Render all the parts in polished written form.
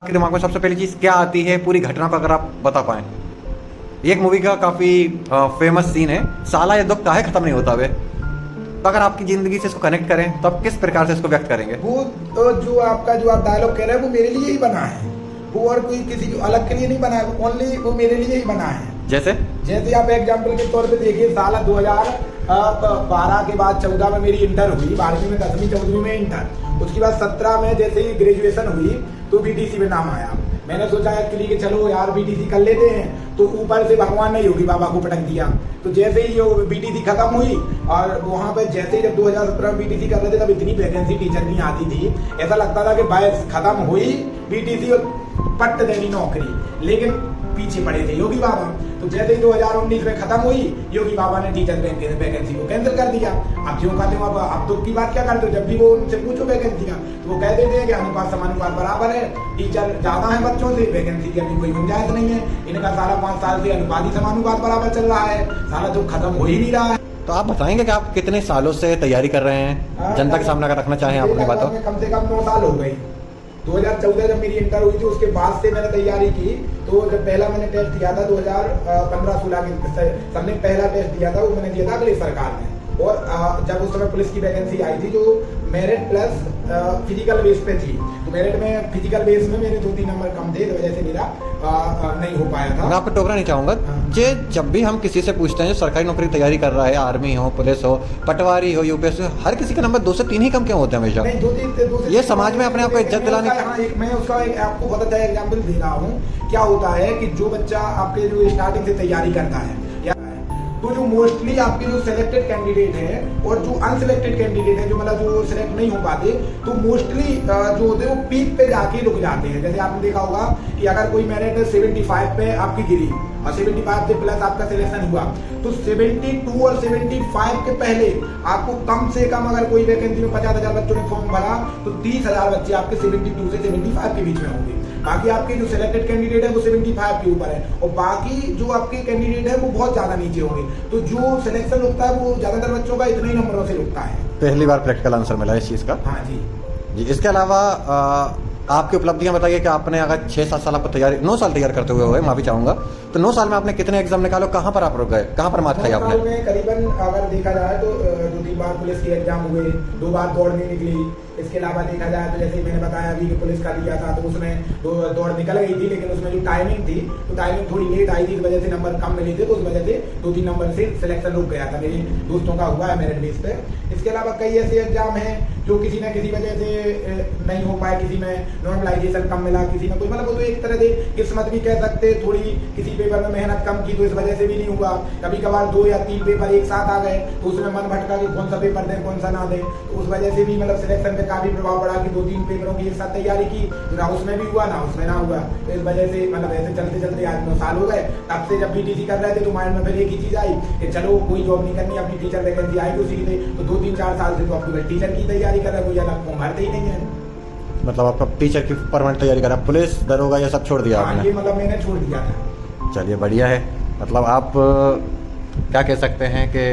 आपके दिमाग में सबसे पहली चीज़ क्या आती है पूरी घटना को अगर आप बता पाएं? एक मूवी का काफ़ी फेमस सीन है, साला ये दुख काहे खत्म नहीं होता वे। तो अगर आपकी ज़िंदगी से इसको कनेक्ट करें तो आप किस प्रकार से इसको व्यक्त करेंगे? वो तो जो आप डायलॉग कह रहे हैं वो मेरे लिए ही बना है, वो और कोई किसी अलग के लिए नहीं बना है, वो ओनली वो मेरे लिए ही बना है। जैसे आप एग्जाम्पल के तौर पे देखिए, साला 2012 के बाद 14 में मेरी इंटर हुई, 12वीं में 10वीं 14वीं में इंटर, उसके बाद 17 में जैसे ही ग्रेजुएशन हुई तो बीटीसी में नाम आया। मैंने सोचा एक्चुअली कि चलो यार बीटीसी कर लेते हैं, तो ऊपर से भगवान ने योगी बाबा को पटक दिया। तो जैसे ही ये बीटीसी खत्म हुई और वहाँ पे जैसे ही जब 2017 में बीटीसी कर रहे थे तब इतनी वैकेंसी टीचर नहीं आती थी, ऐसा लगता था कि बस खत्म हुई बीटीसी और पट्ट देनी नौकरी, लेकिन पीछे पड़े थे योगी बाबा। तो जैसे ही 2019 में खत्म हुई, योगी बाबा ने टीचर वैकेंसी को कैंसिल कर दिया। अब जो कहते हो अब तो की बात क्या करते हो, जब भी वो उनसे पूछो वैकेंसी का तो वो कह देते हैं कि अनुपात समानुपात बराबर है, टीचर ज्यादा है बच्चों से, वैकेंसी की अभी कोई गुंजाइश नहीं है। इनका सारा 5 साल से अनुपात ही समानुपात बराबर चल रहा है, सारा तो खत्म हो ही नहीं रहा है। तो आप बताएंगे कि आप कितने सालों से तैयारी कर रहे हैं, जनता के सामने अगर रखना चाहें आप अपनी बातों? कम से कम 9 साल हो गई। 2014 जब मेरी इंटर हुई थी उसके बाद से मैंने तैयारी की। तो जब पहला मैंने टेस्ट दिया था 2015-16 के सबने पहला टेस्ट दिया था, वो मैंने दिया था अगली सरकार में। और जब उस समय पुलिस की वैकेंसी आई थी जो मेरिट प्लस फिजिकल बेस पे थी, तो मेरिट में फिजिकल बेस में मेरे 2-3 नंबर कम थे, तो वजह से मेरा नहीं हो पाया था। मैं आपको टोकरा नहीं चाहूंगा कि जब भी हम किसी से पूछते हैं जो सरकारी नौकरी की तैयारी कर रहा है, आर्मी हो, पुलिस हो, पटवारी हो, यूपीएससी, हर किसी के नंबर 2 से 3 ही कम क्यों होते हैं हमेशा? नहीं, 2 से ये समाज में अपने आप को इज्जत दिलाने मैं उसका एक आपको बहुत अच्छा एग्जाम्पल दे रहा हूँ। क्या होता है कि जो बच्चा आपके जो स्टार्टिंग से तैयारी करता है, तो जो मोस्टली आपके जो सिलेक्टेड कैंडिडेट है और जो अनसिलेक्टेड कैंडिडेट है, जो मतलब जो सिलेक्ट नहीं हो पाते, तो मोस्टली जो होते हैं वो पीक पे जाके रुक जाते हैं। जैसे आपने देखा होगा कि अगर कोई मेरिट 75 पे आपकी गिरी और 75 से प्लस आपका सिलेक्शन हुआ, तो 72 और 75 के पहले आपको कम से कम अगर कोई वैकेंसी में 50,000 बच्चों ने फॉर्म भरा तो 30,000 बच्चे आपके 72 से 75 के बीच में होंगे। बाकी आपके जो सिलेक्टेड कैंडिडेट है वो 75 के ऊपर है, और बाकी जो आपके कैंडिडेट है वो बहुत ज्यादा नीचे होंगे। तो जो सिलेक्शन रुकता है वो ज्यादातर बच्चों का इतने ही नंबरों से रुकता है। पहली बार प्रैक्टिकल आंसर मिला इस चीज का। हाँ जी। इसके अलावा आपकी उपलब्धियां बताइए कि आपने अगर 6-7 साल आपको तैयारी 9 साल तैयार करते हुए माफी चाहूंगा, तो 9 साल में आपने कितने एग्जाम निकालो, कहाँ पर आप रुक गए, कहाँ पर मात खाई आपने? करीबन अगर देखा जाए तो 2-3 बार पुलिस के एग्जाम हुए, 2 बार दौड़ नहीं निकली। इसके अलावा देखा जाए तो जैसे मैंने बताया अभी कि पुलिस का दिया था तो उसमें दौड़ निकल गई थी, लेकिन उसमें जो टाइमिंग थी तो टाइमिंग थोड़ी लेट आई थी, इस वजह से नंबर कम मिले थे, तो उस वजह से 2-3 नंबर से सिलेक्शन रुक गया था। मेरे दोस्तों का हुआ है मेरिट बेस पे। इसके अलावा कई ऐसे एग्जाम हैं जो किसी न किसी वजह से नहीं हो पाए, किसी में नॉर्मलाइजेशन कम मिला, किसी में कोई मतलब वो तो एक तरह से किस्मत भी कह सकते, थोड़ी किसी पेपर में मेहनत कम की तो इस वजह से भी नहीं हुआ। कभी कभार 2 या 3 पेपर एक साथ आ गए तो उसमें मन भटका कि कौन सा पेपर दें कौन सा ना दें, तो उस वजह से भी मतलब सिलेक्शन पे काफी प्रभाव पड़ा कि 2-3 पेपरों की एक साथ तैयारी की, ना उसमें भी हुआ ना उसमें ना हुआ। तो इस वजह से मतलब ऐसे चलते चलते आज 9 साल हो गए। तब से जब बीटीसी कर रहे थे तो माइंड में फिर एक ही चीज आई कि चलो कोई जॉब नहीं करनी, अपनी टीचर वैकेंसी आई उसी की, तो 2-3-4 साल से तो आपको टीचर की तैयारी कर रहे, कोई अलग फॉर्म भरते ही नहीं है। मतलब आपका टीचर की परमानेंट तैयारी करा, पुलिस दरोगा ये सब छोड़ दिया आपने? ये मतलब मैंने छोड़ दिया था। चलिए बढ़िया है। मतलब आप क्या कह सकते हैं कि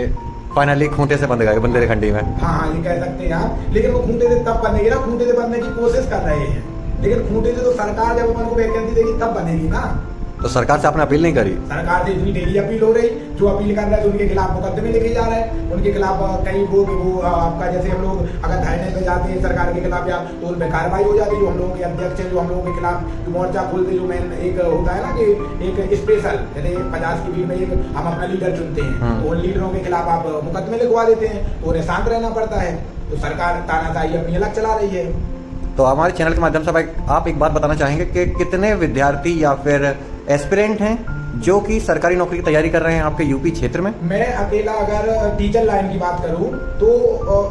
फाइनली खूंटे से बंध गए बंदेरी खंडी में? हाँ, ये कह सकते हैं आप, लेकिन वो खूंटे से तब बनेगी ना, खूंटे से बनने की कोशिश कर रहे हैं, लेकिन खूंटे से तो सरकार जब अपन को वैकेंसी देगी तब बनेगी ना। तो सरकार से आपने अपील नहीं करी? सरकार से इतनी डेली अपील हो रही, जो अपील कर रहा है तो उनके खिलाफ मुकदमे लेके जा रहे हैं, उनके खिलाफ कई वो आपका जैसे हम लोग अगर धरने पे जाते हैं सरकार के खिलाफ या तो उन पे कार्रवाई हो जाती है। जो हम लोगों के अध्यक्ष हैं जो हम लोगों के खिलाफ जो मोर्चा खोलते, जो मेन एक होता है ना कि एक स्पेशल जैसे 50 की भीड़ में एक हम अपना लीडर चुनते हैं, तो उन लीडरों के खिलाफ आप मुकदमे लिखवा देते हैं, तो उन्हें शांत रहना पड़ता है। तो सरकार तानाशाही अपनी अलग चला रही है। तो हमारे चैनल के माध्यम से भाई आप एक बात बताना चाहेंगे कि कितने विद्यार्थी या फिर एस्पिरेंट हैं जो कि सरकारी नौकरी की तैयारी कर रहे हैं आपके यूपी क्षेत्र में? मैं अकेला अगर टीचर लाइन की बात करूं तो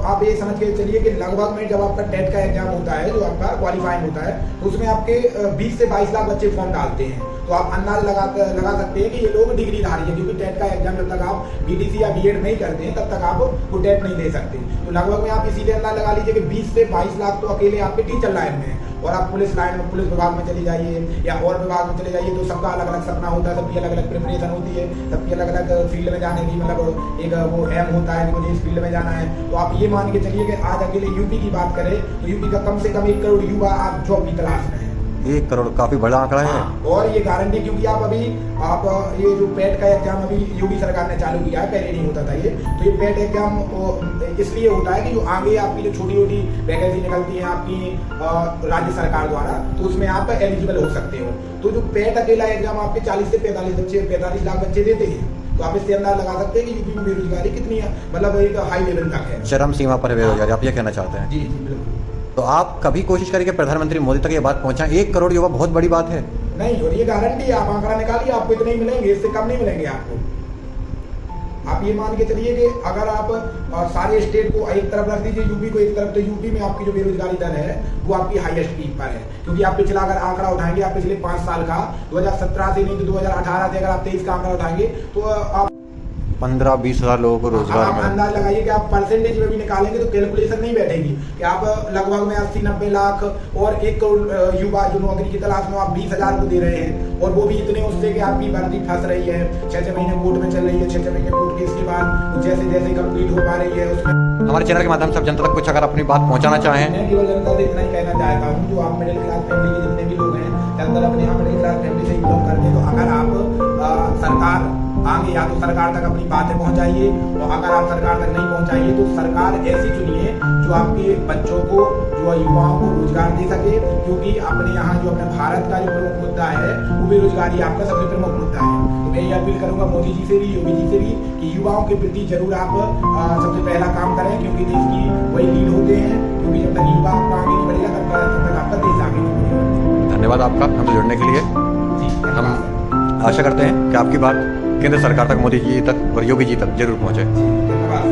आप ये समझ के चलिए कि लगभग में जब आपका टेट का एग्जाम होता है, जो आपका क्वालिफाइंग होता है, तो उसमें आपके 20 से 22 लाख बच्चे फॉर्म डालते हैं। तो आप अंदाज लगा सकते हैं कि ये लोग डिग्रीधारी है, क्योंकि टेट का एग्जाम जब तक आप बीटीसी या बीएड नहीं करते हैं तब तक आप वो टेट नहीं दे सकते। तो लगभग में आप इसीलिए अंदाज लगा लीजिए कि 20 से 22 लाख तो अकेले आपके टीचर लाइन में है। और आप पुलिस लाइन में, पुलिस विभाग में चली जाइए या और विभाग में चले जाइए, तो सबका अलग अलग सपना होता है, सबकी अलग अलग प्रिपरेशन होती है, सबकी अलग अलग फील्ड में जाने की मतलब एक वो एम होता है कि मुझे इस फील्ड में जाना है। तो आप ये मान के चलिए कि आज अकेले यूपी की बात करें तो यूपी का कम से कम 1 करोड़ युवा आप जॉब की तलाश में है। 1 करोड़ काफी बड़ा आंकड़ा है। हाँ, और ये गारंटी, क्योंकि आप ये जो पेट का एग्जाम अभी योगी सरकार ने चालू किया है, पहले नहीं होता था ये, तो ये पेट एग्जाम इसलिए होता है कि जो आगे आपकी जो छोटी छोटी वैकेंसी निकलती है आपकी राज्य सरकार द्वारा, तो उसमें आप एलिजिबल हो सकते हो। तो जो पेट अकेला एग्जाम आपके 40 से 45 लाख बच्चे देते हैं, तो आप इससे अंदाजा लगा सकते हैं कि यूपी में बेरोजगारी कितनी है, मतलब एक हाई लेवल तक है, चरम सीमा पर है बेरोजगारी, आप ये कहना चाहते हैं? जी जी बिल्कुल। तो आप कभी कोशिश करें कि प्रधानमंत्री मोदी तक ये बात पहुंचाएं? 1 करोड़ युवा बहुत बड़ी बात है। नहीं, और ये गारंटी है, आप आंकड़ा निकालिए, आपको इतने ही मिलेंगे, इससे कम नहीं मिलेंगे आपको। आप ये मान के चलिए कि अगर आप सारे स्टेट को एक तरफ रख दीजिए, यूपी को एक तरफ, तो यूपी में आपकी जो बेरोजगारी दर है वो आपकी हाईएस्ट पीक पर है। क्योंकि आप पिछला अगर आंकड़ा उठाएंगे, आप पिछले 5 साल का 2017 से नहीं तो 2018 से अगर आप 23 का आंकड़ा उठाएंगे, तो आप 15-20 हजार लोगों को रोजगार आप मिला। अंदाज लगाइए कि आप परसेंटेज में भी निकालेंगे तो कैलकुलेशन नहीं बैठेगी कि आप लगभग में 80-90 लाख और 1 करोड़ युवा जो नौकरी की तलाश में, आप 20,000 को दे रहे हैं, और वो भी इतने उससे कि आपकी भर्ती फंस रही है, 6-6 महीने कोर्ट में चल रही है, 6-6 महीने कोर्ट केस के बाद जैसे जैसे कंप्लीट हो पा रही है उसमें। हमारे चैनल के माध्यम से आप जनता तक कुछ अगर अपनी बात पहुंचाना चाहें? मैं केवल जनता से इतना ही कहना चाहता हूँ, जो आप मिडिल क्लास फैमिली के जितने भी लोग हैं, ज्यादातर अपने यहाँ मिडिल क्लास फैमिली से बिलोंग करते हैं, तो अगर आप सरकार आगे या तो सरकार तक अपनी बातें पहुंचाइए, और अगर आप सरकार तक नहीं पहुंचाइए तो सरकार ऐसी चुनिए जो आपके बच्चों को, जो युवाओं को रोजगार दे सके, क्योंकि अपने यहाँ जो अपने भारत का जो प्रमुख मुद्दा है वो बेरोजगारी आपका सबसे प्रमुख मुद्दा है। तो मैं ये अपील करूंगा मोदी जी से भी, योगी जी से भी, कि युवाओं के प्रति जरूर आप सबसे पहला काम करें, क्योंकि देश की वही लीड होते हैं, क्योंकि जब तक युवा आपका आगे नहीं बढ़ेगा तब तक आपका देश आगे नहीं बढ़ेगा। धन्यवाद आपका हमसे जुड़ने के लिए। जी, हम आशा करते हैं कि आपकी बात केंद्र सरकार तक, मोदी जी तक और योगी जी तक जरूर पहुंचे। धन्यवाद।